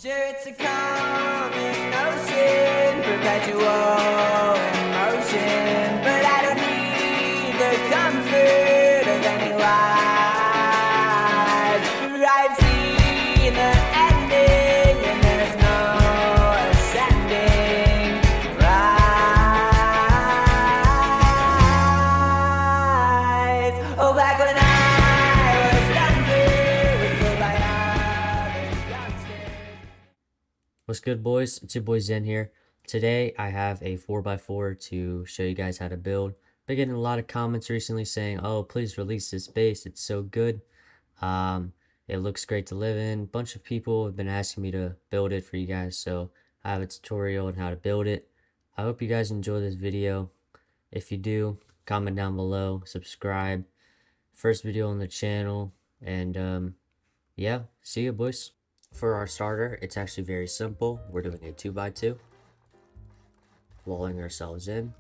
Sure, it's a common notion, perpetual emotion, but I don't need the comfort of any lies. I've seen the ending, and there's no ascending rise. Oh, back when I was younger, was told by other youngsters. What's good, boys? It's your boy Zen here. Today I have a 4x4 to show you guys how to build. Been getting a lot of comments recently saying, oh, please release this base, it's so good. It looks great to live in. A bunch of people have been asking me to build it for you guys, so I have a tutorial on how to build it. I hope you guys enjoy this video. If you do, comment down below, subscribe. First video on the channel, and yeah, see you, boys. For our starter, it's actually very simple. We're doing a 2x2, walling ourselves in.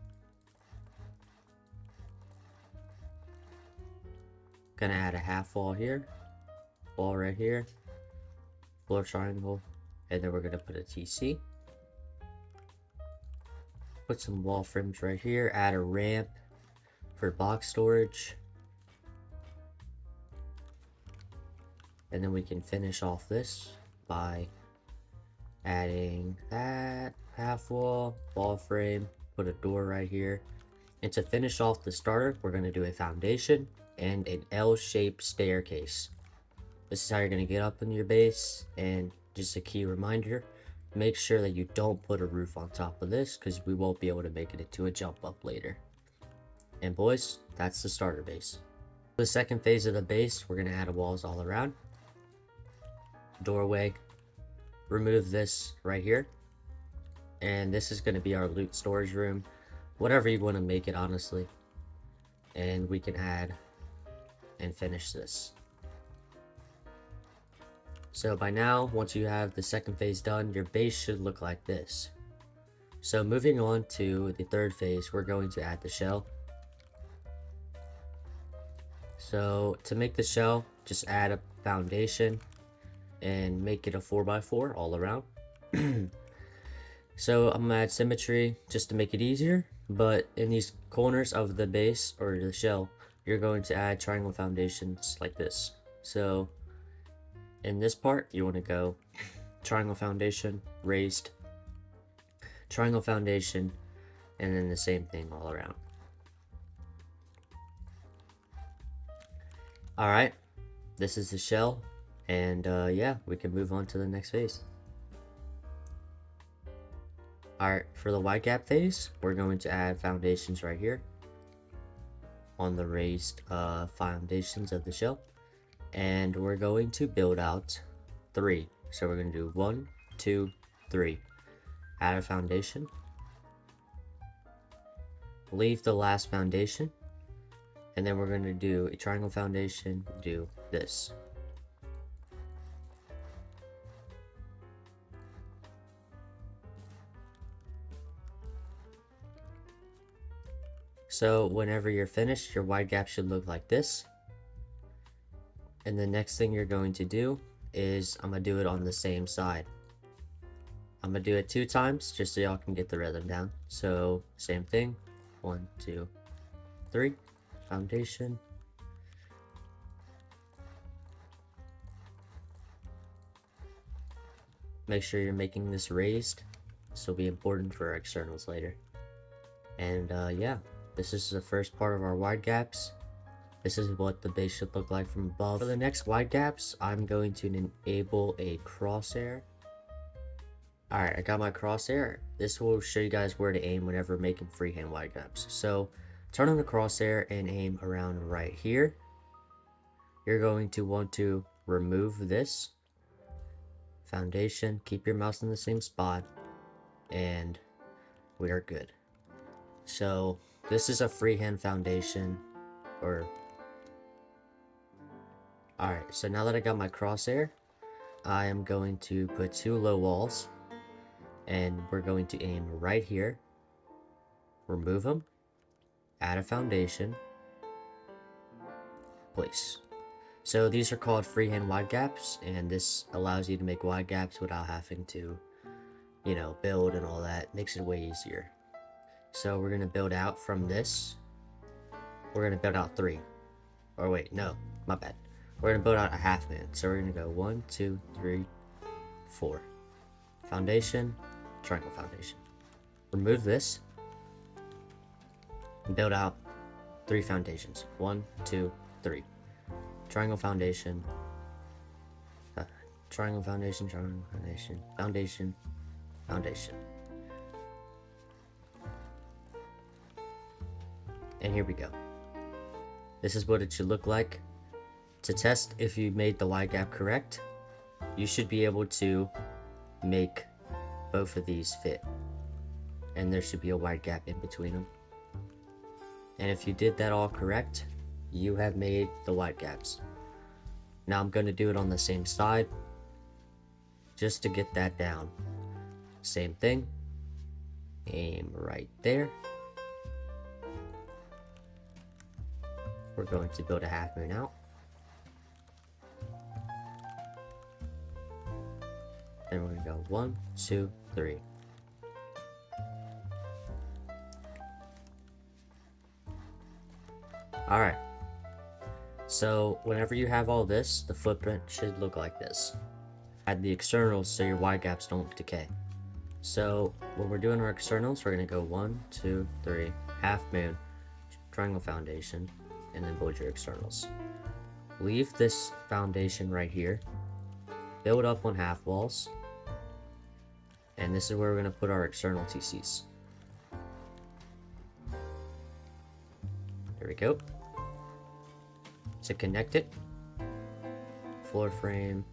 Gonna add a half wall here, wall right here, floor triangle, and then we're gonna put a TC. Put some wall frames right here, add a ramp for box storage. And then we can finish off this by adding that half wall frame, put a door right here. And to finish off the starter, we're going to do a foundation and an L-shaped staircase. This is how you're going to get up in your base. And just a key reminder, make sure that you don't put a roof on top of this, because we won't be able to make it into a jump up later. And boys, that's the starter base. For the second phase of the base, we're going to add walls all around. Doorway, remove this right here, and this is going to be our loot storage room, whatever you want to make it, honestly. And we can add and finish this. So by now, once you have the second phase done, your base should look like this. So moving on to the third phase, we're going to add the shell. So to make the shell, just add a foundation and make it a 4x4 all around. So I'm gonna add symmetry just to make it easier, but in these corners of the base or the shell, you're going to add triangle foundations like this. So in this part, you want to go triangle foundation, raised, triangle foundation, and then the same thing all around. Alright, this is the shell. And yeah, we can move on to the next phase. Alright, for the wide gap phase, we're going to add foundations right here on the raised foundations of the shell. And we're going to build out 3. So we're going to do 1, 2, 3. Add a foundation. Leave the last foundation. And then we're going to do a triangle foundation, do this. So whenever you're finished, your wide gap should look like this. And the next thing you're going to do is, I'm going to do it on the same side. I'm going to do it 2 times just so y'all can get the rhythm down. So same thing, 1, 2, 3, foundation. Make sure you're making this raised. This will be important for our externals later. And yeah. This is the first part of our wide gaps. This is what the base should look like from above. For the next wide gaps, I'm going to enable a crosshair. Alright, I got my crosshair. This will show you guys where to aim whenever making freehand wide gaps. So, turn on the crosshair and aim around right here. You're going to want to remove this foundation. Keep your mouse in the same spot. And we are good. So, this is a freehand foundation, Alright, so now that I got my crosshair, I am going to put 2 low walls, and we're going to aim right here, remove them, add a foundation, place. So these are called freehand wide gaps, and this allows you to make wide gaps without having to, you know, build and all that. Makes it way easier. So we're gonna build out from this. We're gonna build out 3. Or wait, no, my bad. We're gonna build out a half moon. So we're gonna go 1, 2, 3, 4. Foundation, triangle foundation. Remove this and build out 3 foundations. 1, 2, 3. Triangle foundation, triangle foundation, triangle foundation, foundation, foundation. And here we go. This is what it should look like. To test if you made the wide gap correct, you should be able to make both of these fit. And there should be a wide gap in between them. And if you did that all correct, you have made the wide gaps. Now I'm going to do it on the same side just to get that down. Same thing. Aim right there. We're going to build a half moon out. Then we're going to go 1, 2, 3. Alright. So whenever you have all this, the footprint should look like this. Add the externals so your wide gaps don't decay. So when we're doing our externals, we're going to go 1, 2, 3, half moon, triangle foundation, and then build your externals. Leave this foundation right here. Build up on half walls. And this is where we're going to put our external TCs. There we go. So connect it, floor frame,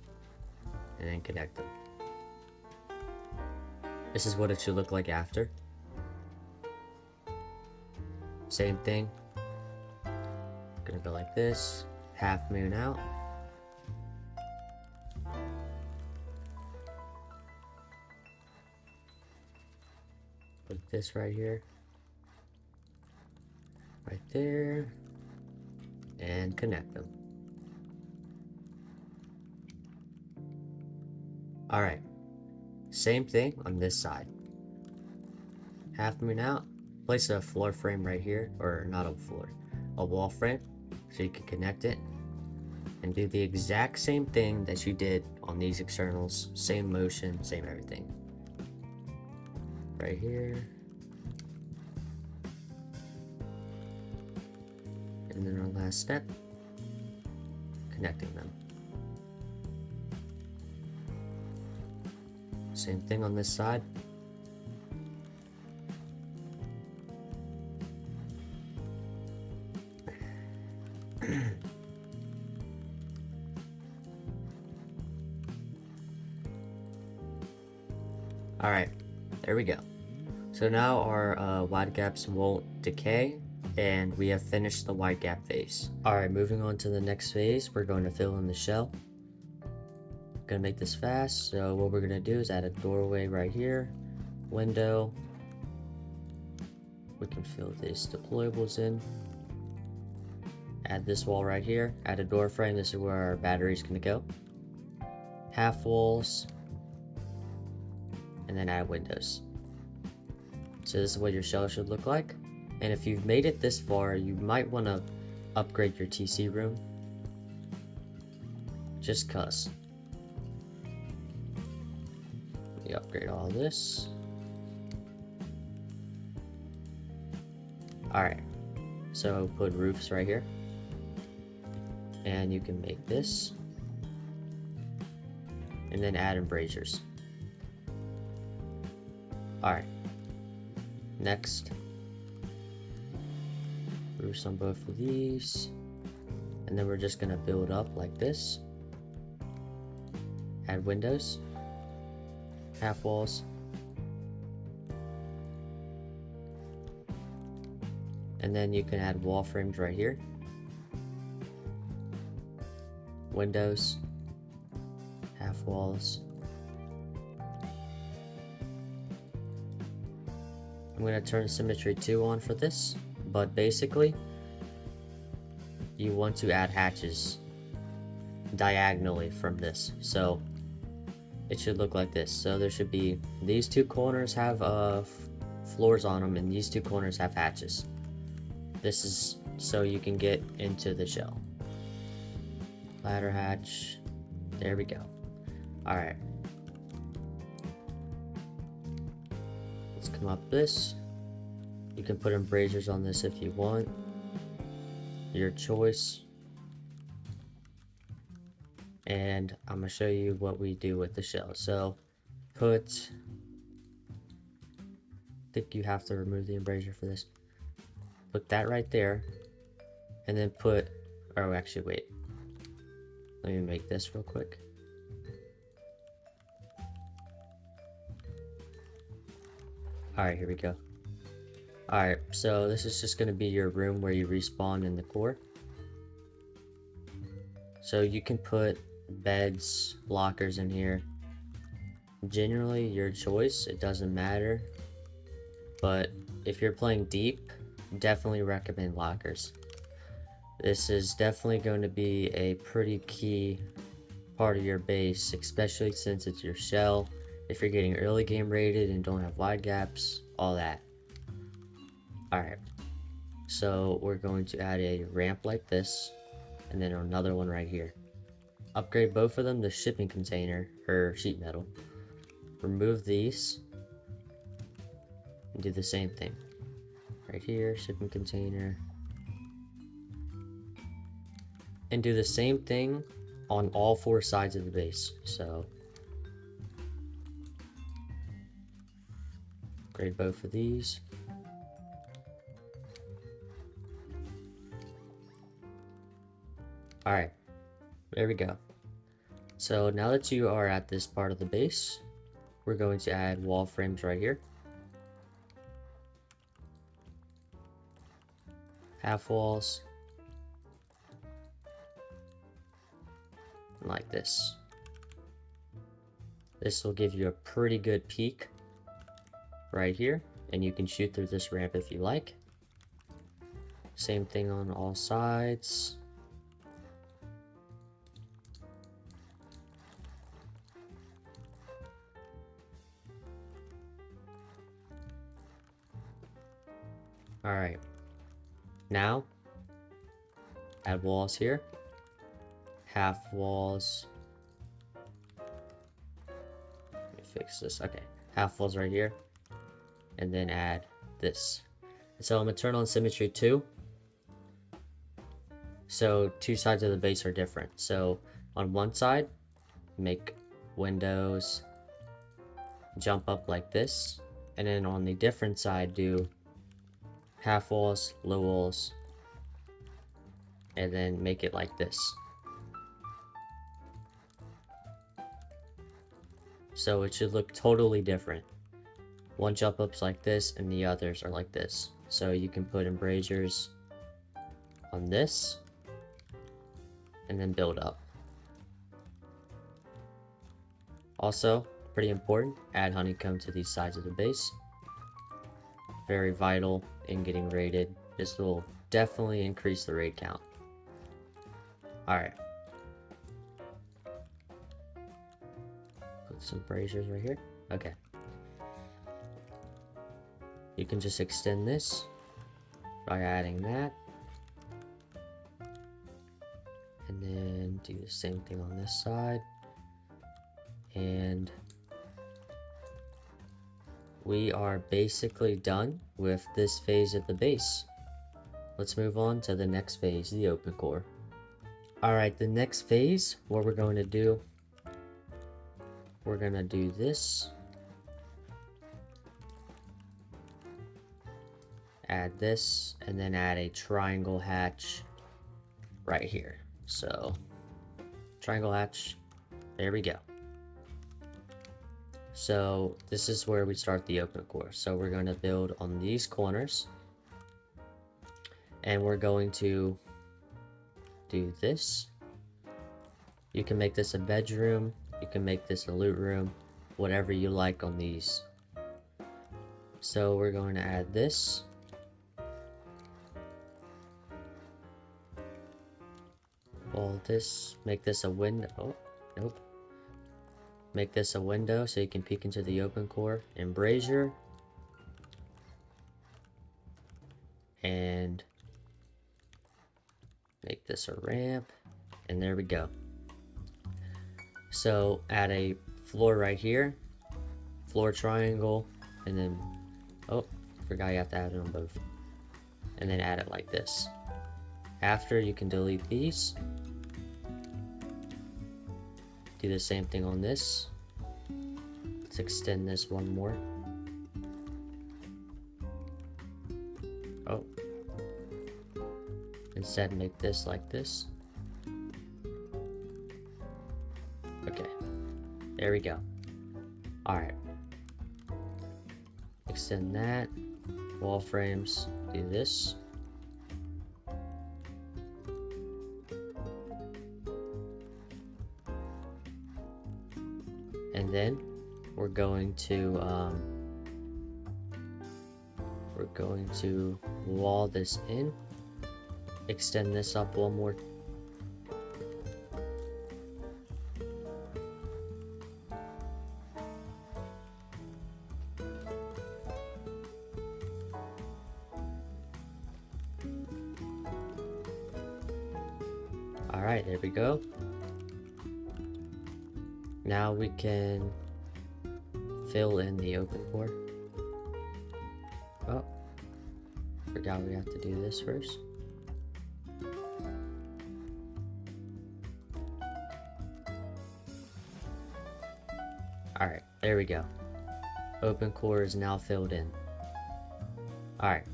and then connect them. This is what it should look like after. Same thing. Gonna go like this, half moon out. Put this right here, right there, and connect them. Alright, same thing on this side. Half moon out, place a floor frame right here, or not a floor, a wall frame, so you can connect it. And do the exact same thing that you did on these externals, same motion, same everything. Right here. And then our last step, connecting them. Same thing on this side. Alright, there we go. So now our wide gaps won't decay, and we have finished the wide gap phase. Alright, moving on to the next phase, we're going to fill in the shell. Gonna make this fast, so what we're gonna do is add a doorway right here, window. We can fill these deployables in. Add this wall right here, add a door frame, this is where our battery's gonna go. Half walls, and then add windows. So this is what your shell should look like. And if you've made it this far, you might want to upgrade your TC room. Just cuz. We upgrade all this. Alright. So put roofs right here. And you can make this. And then add embrasures. Alright. Next. Roofs on both of these. And then we're just gonna build up like this. Add windows. Half walls. And then you can add wall frames right here. Windows. Half walls. I'm going to turn symmetry 2 on for this, but basically you want to add hatches diagonally from this. So it should look like this. So there should be, these two corners have floors on them, and these two corners have hatches. This is so you can get into the shell. Ladder hatch. There we go. Alright. Let's come up this. You can put embrasures on this if you want. Your choice. And I'm going to show you what we do with the shell. So I think you have to remove the embrasure for this. Put that right there. And then oh actually wait. Let me make this real quick. Alright, here we go. Alright, so this is just going to be your room where you respawn in the core. So you can put beds, lockers in here. Generally your choice, it doesn't matter. But if you're playing deep, definitely recommend lockers. This is definitely going to be a pretty key part of your base, especially since it's your shell. If you're getting early game rated and don't have wide gaps, all that. Alright, so we're going to add a ramp like this, and then another one right here. Upgrade both of them to shipping container, or sheet metal. Remove these, and do the same thing. Right here, shipping container. And do the same thing on all four sides of the base. So upgrade both of these. Alright, there we go. So now that you are at this part of the base, we're going to add wall frames right here. Half walls. Like this. This will give you a pretty good peek right here, and you can shoot through this ramp if you like. Same thing on all sides. Alright, now add walls here, half walls. Let me fix this. Okay, half walls right here, and then add this. So I'm gonna turn on symmetry 2. So two sides of the base are different. So on one side, make windows jump up like this, and then on the different side do half walls, low walls, and then make it like this. So it should look totally different. One jump up's like this and the others are like this. So you can put embrasures on this and then build up. Also, pretty important, add honeycomb to these sides of the base. Very vital in getting raided. This will definitely increase the raid count. Alright. Put some braziers right here. Okay. You can just extend this by adding that. And then do the same thing on this side. And we are basically done with this phase of the base. Let's move on to the next phase, the open core. Alright, the next phase, what we're going to do, we're going to do this. Add this, and then add a triangle hatch right here. So, triangle hatch, there we go. So this is where we start the open core. So we're going to build on these corners, and we're going to do this. You can make this a bedroom, you can make this a loot room, whatever you like on these. So we're going to add this. wall this, make this a window. Oh, nope. Make this a window so you can peek into the open core. Embrasure. And make this a ramp. And there we go. So add a floor right here. Floor triangle. And then, oh, forgot you have to add it on both. And then add it like this. After, you can delete these. Do the same thing on this. Let's extend this one more. Oh. Instead, make this like this. Okay. There we go. Alright. Extend that. Wall frames. Do this. And then we're going to wall this in. Extend this up one more. Alright, there we go. Now we can fill in the open core. Oh, forgot we have to do this first. Alright, there we go. Open core is now filled in. Alright.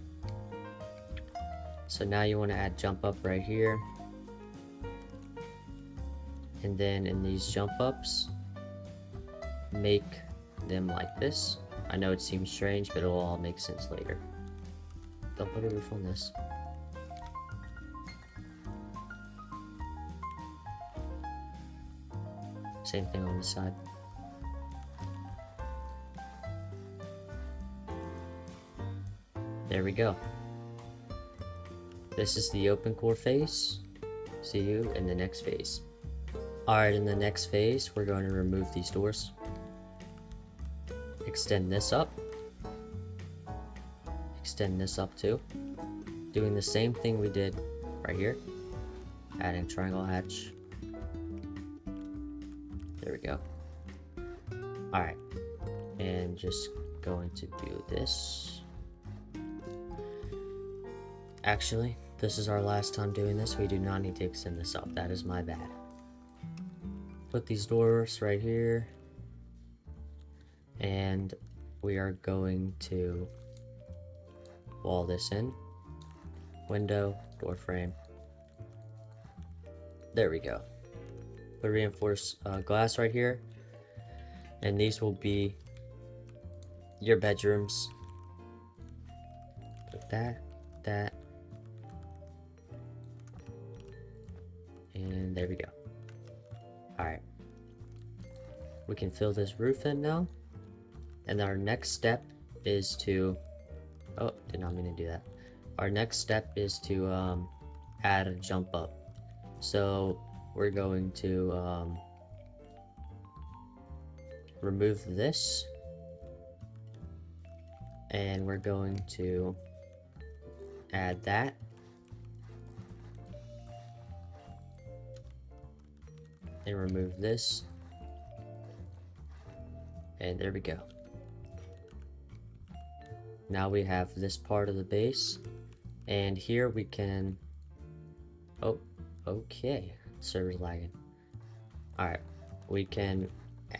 So now you want to add jump up right here. And then in these jump ups, make them like this. I know it seems strange, but it'll all make sense later. Don't put a roof on this. Same thing on this side. There we go. This is the open core phase. See you in the next phase. Alright, in the next phase, we're going to remove these doors. Extend this up. Extend this up too. Doing the same thing we did right here. Adding triangle hatch. There we go. Alright. And just going to do this. Actually, this is our last time doing this. We do not need to extend this up. That is my bad. Put these doors right here. And we are going to wall this in. Window, door frame. There we go. Put reinforced glass right here. And these will be your bedrooms. Put that. And there we go. Alright. We can fill this roof in now. And our next step is to... Oh, did not mean to do that. Our next step is to add a jump up. So we're going to remove this. And we're going to add that. And remove this. And there we go. Now we have this part of the base. And here we can... Oh, okay. Server's lagging. Alright. We can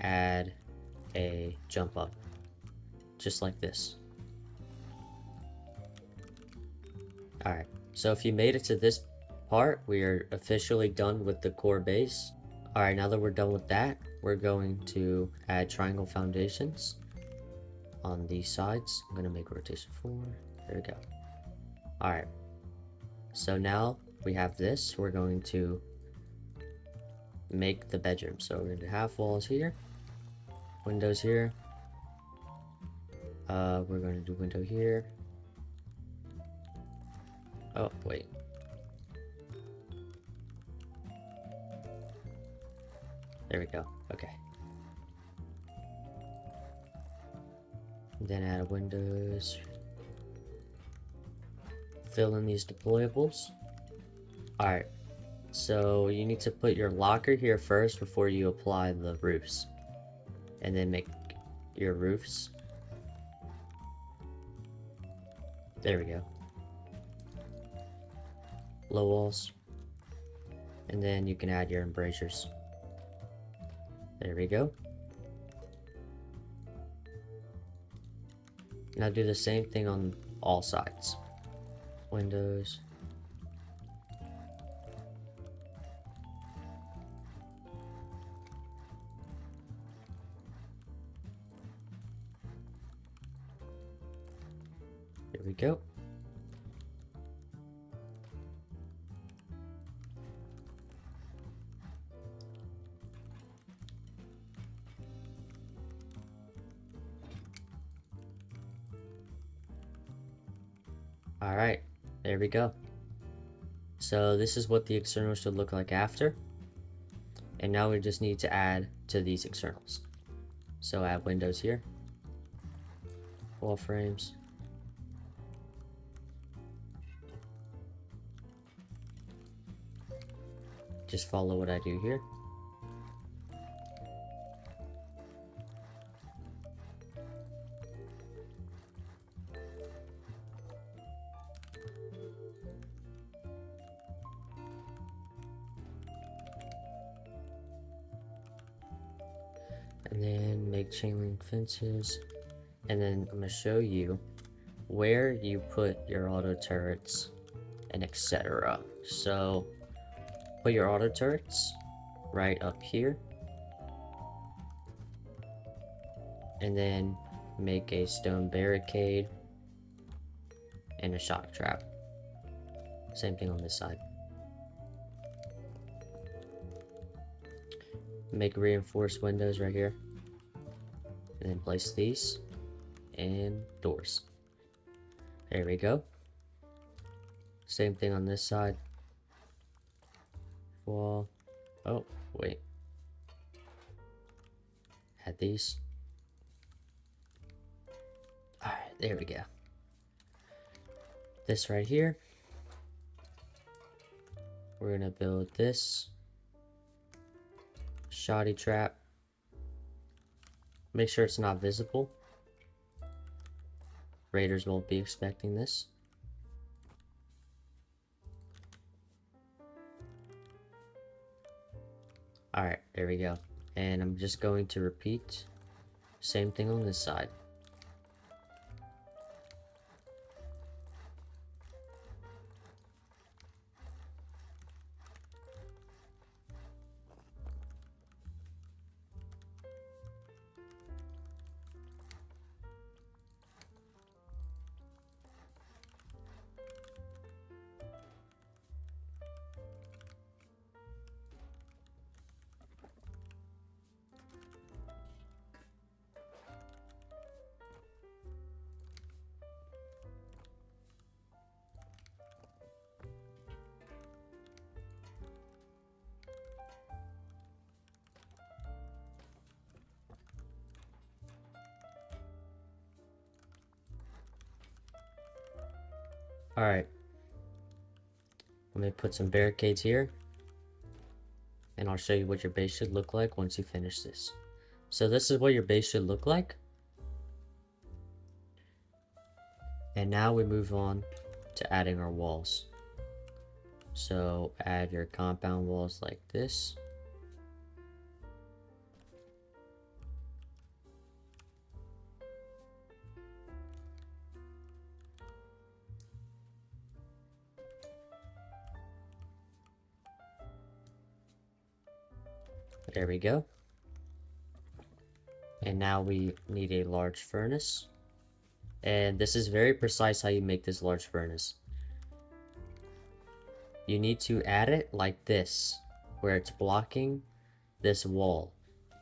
add a jump up. Just like this. Alright. So if you made it to this part, we are officially done with the core base. Alright, now that we're done with that, we're going to add triangle foundations on these sides. I'm going to make rotation 4. There we go. Alright. So now we have this. We're going to make the bedroom. So we're going to do half walls here. Windows here. We're going to do window here. Oh, wait. There we go. Okay. Then add windows. Fill in these deployables. Alright. So you need to put your locker here first before you apply the roofs. And then make your roofs. There we go. Low walls. And then you can add your embrasures. There we go. Now do the same thing on all sides. Windows. There we go. Alright, there we go. So this is what the external should look like after. And now we just need to add to these externals. So add windows here. Wall frames. Just follow what I do here. And then make chain link fences. And then I'm going to show you where you put your auto turrets and etc. So put your auto turrets right up here. And then make a stone barricade and a shock trap. Same thing on this side. Make reinforced windows right here. And then place these and doors. There we go. Same thing on this side. Wall. Oh, wait. Add these. Alright, there we go. This right here. We're gonna build this shoddy trap. Make sure it's not visible. Raiders won't be expecting this. Alright, there we go. And I'm just going to repeat. Same thing on this side. Alright. Let me put some barricades here. And I'll show you what your base should look like once you finish this. So this is what your base should look like. And now we move on to adding our walls. So add your compound walls like this. There we go. And now we need a large furnace. And this is very precise how you make this large furnace. You need to add it like this, where it's blocking this wall.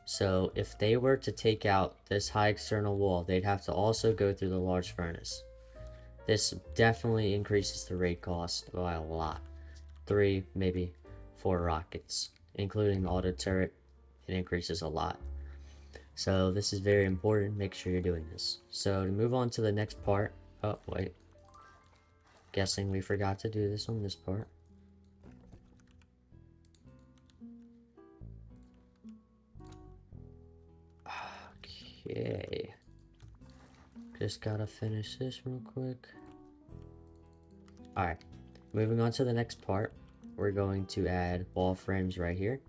So if they were to take out this high external wall, they'd have to also go through the large furnace. This definitely increases the raid cost by a lot. 3, maybe 4 rockets, including the auto turret it increases a lot. So this is very important. Make sure you're doing this. So to move on to the next part. Oh, wait. Guessing we forgot to do this on this part. Okay. Just gotta finish this real quick. Alright. Moving on to the next part. We're going to add wall frames right here.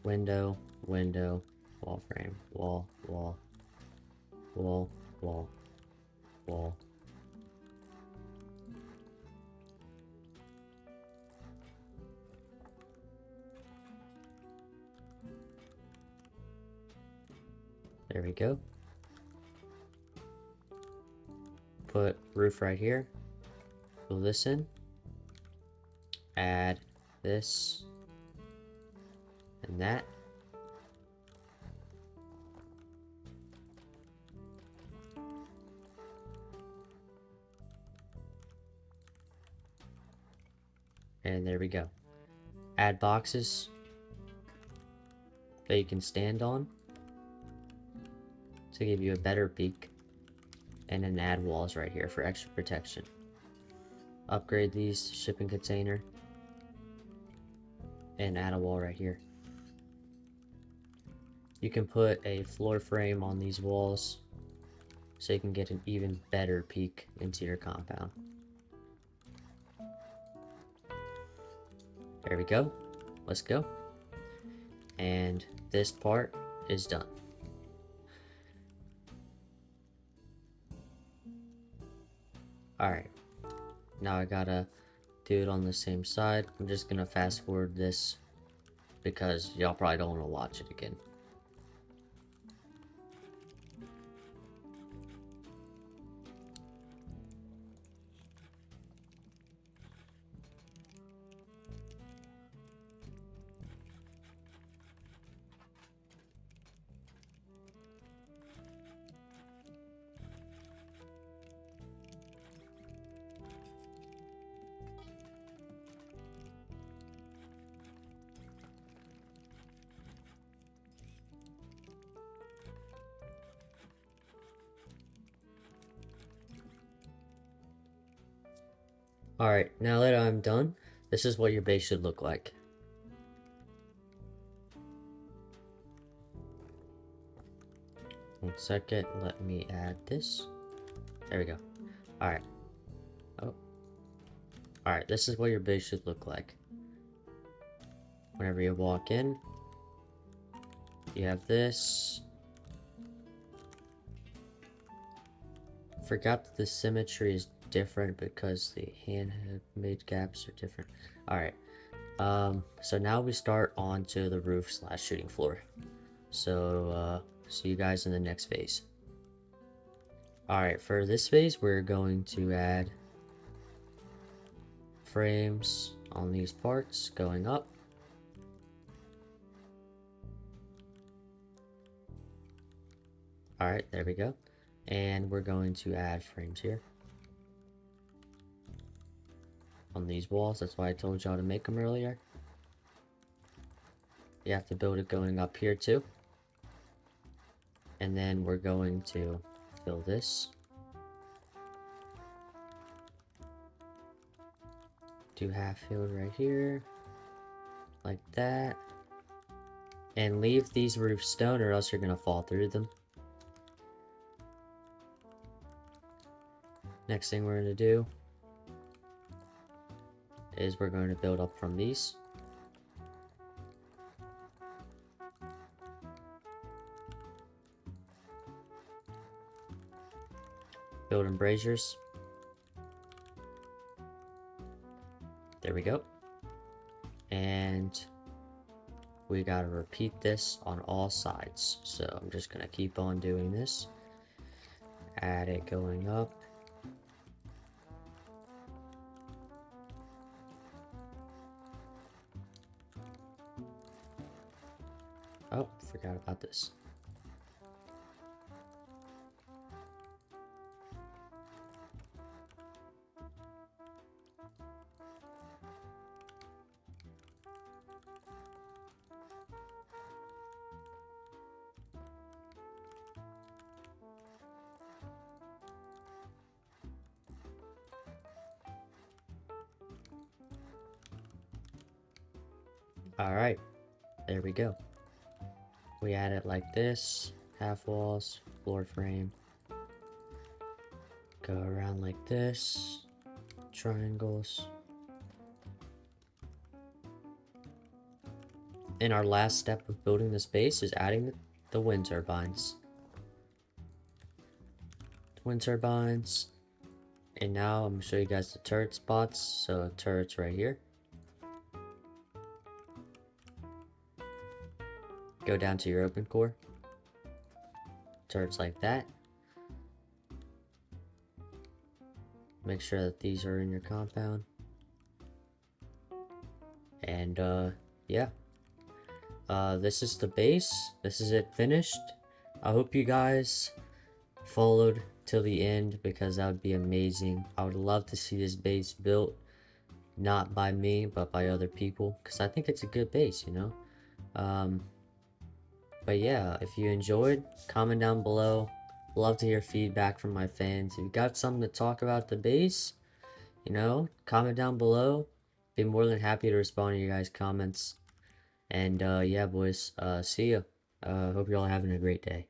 Window, window, wall frame, wall, wall, wall, wall, wall. There we go. Put roof right here. Fill this in. Add this and that. And there we go. Add boxes that you can stand on to give you a better peek. And then add walls right here for extra protection. Upgrade these to shipping container. And add a wall right here. You can put a floor frame on these walls so you can get an even better peek into your compound. There we go. Let's go. And this part is done. Alright. Now I gotta do it on the same side. I'm just gonna fast forward this because y'all probably don't want to watch it again. Alright, now that I'm done, this is what your base should look like. One second, let me add this. There we go. Alright. Oh. Alright, this is what your base should look like. Whenever you walk in, you have this. Forgot that the symmetry is different because the handmade gaps are different. Alright. So now we start onto the roof / shooting floor. So see you guys in the next phase. Alright, for this phase we're going to add frames on these parts going up. Alright, there we go. And we're going to add frames here on these walls. That's why I told y'all to make them earlier. You have to build it going up here too. And then we're going to fill this. Do half fill right here. Like that. And leave these roofs stone or else you're going to fall through them. Next thing we're going to do is we're going to build up from these. Build embrasures. There we go. And we got to repeat this on all sides. So I'm just going to keep on doing this. Add it going up. Oh, forgot about this. Alright, there we go. We add it like this, half walls, floor frame. Go around like this, triangles. And our last step of building this base is adding the wind turbines. Wind turbines. And now I'm gonna show you guys the turret spots. So turrets right here. Go down to your open core. Turrets like that. Make sure that these are in your compound. And yeah. This is the base. This is it finished. I hope you guys followed till the end because that would be amazing. I would love to see this base built, not by me but by other people, because I think it's a good base, you know. But yeah, if you enjoyed, comment down below. Love to hear feedback from my fans. If you got something to talk about the base, you know, comment down below. Be more than happy to respond to your guys' comments. And yeah, boys, see ya. Hope you're all having a great day.